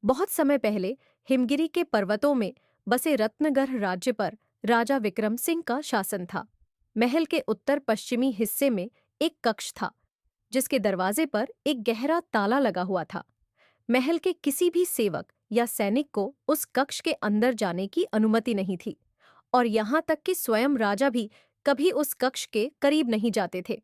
बहुत समय पहले हिमगिरी के पर्वतों में बसे रत्नगर राज्य पर राजा विक्रम सिंह का शासन था। महल के उत्तर पश्चिमी हिस्से में एक कक्ष था जिसके दरवाजे पर एक गहरा ताला लगा हुआ था। महल के किसी भी सेवक या सैनिक को उस कक्ष के अंदर जाने की अनुमति नहीं थी और यहाँ तक कि स्वयं राजा भी कभी उस कक्ष के करीब नहीं जाते थे।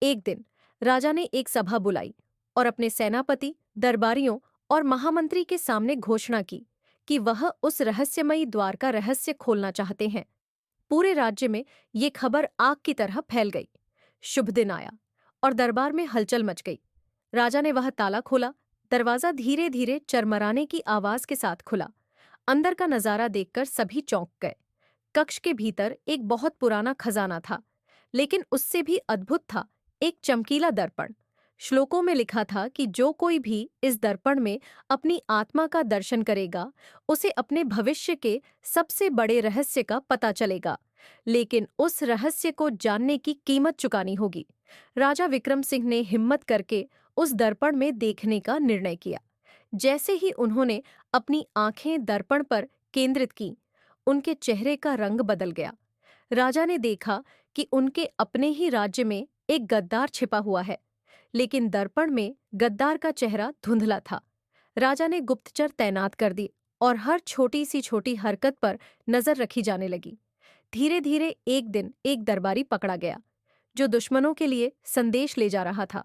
एक दिन राजा ने एक सभा बुलाई और अपने सेनापति, दरबारियों और महामंत्री के सामने घोषणा की कि वह उस रहस्यमयी द्वार का रहस्य खोलना चाहते हैं। पूरे राज्य में ये खबर आग की तरह फैल गई। शुभ दिन आया और दरबार में हलचल मच गई। राजा ने वह ताला खोला। दरवाजा धीरे धीरे चरमराने की आवाज के साथ खुला। अंदर का नजारा देखकर सभी चौंक गए। कक्ष के भीतर एक बहुत पुराना खजाना था, लेकिन उससे भी अद्भुत था एक चमकीला दर्पण। श्लोकों में लिखा था कि जो कोई भी इस दर्पण में अपनी आत्मा का दर्शन करेगा, उसे अपने भविष्य के सबसे बड़े रहस्य का पता चलेगा, लेकिन उस रहस्य को जानने की कीमत चुकानी होगी। राजा विक्रम सिंह ने हिम्मत करके उस दर्पण में देखने का निर्णय किया। जैसे ही उन्होंने अपनी आंखें दर्पण पर केंद्रित की, उनके चेहरे का रंग बदल गया। राजा ने देखा कि उनके अपने ही राज्य में एक गद्दार छिपा हुआ है, लेकिन दर्पण में गद्दार का चेहरा धुंधला था। राजा ने गुप्तचर तैनात कर दी और हर छोटी सी छोटी हरकत पर नजर रखी जाने लगी। धीरे धीरे एक दिन एक दरबारी पकड़ा गया जो दुश्मनों के लिए संदेश ले जा रहा था।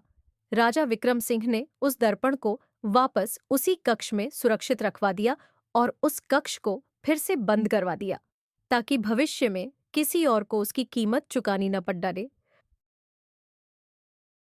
राजा विक्रम सिंह ने उस दर्पण को वापस उसी कक्ष में सुरक्षित रखवा दिया और उस कक्ष को फिर से बंद करवा दिया ताकि भविष्य में किसी और को उसकी कीमत चुकानी न पड़ डाले।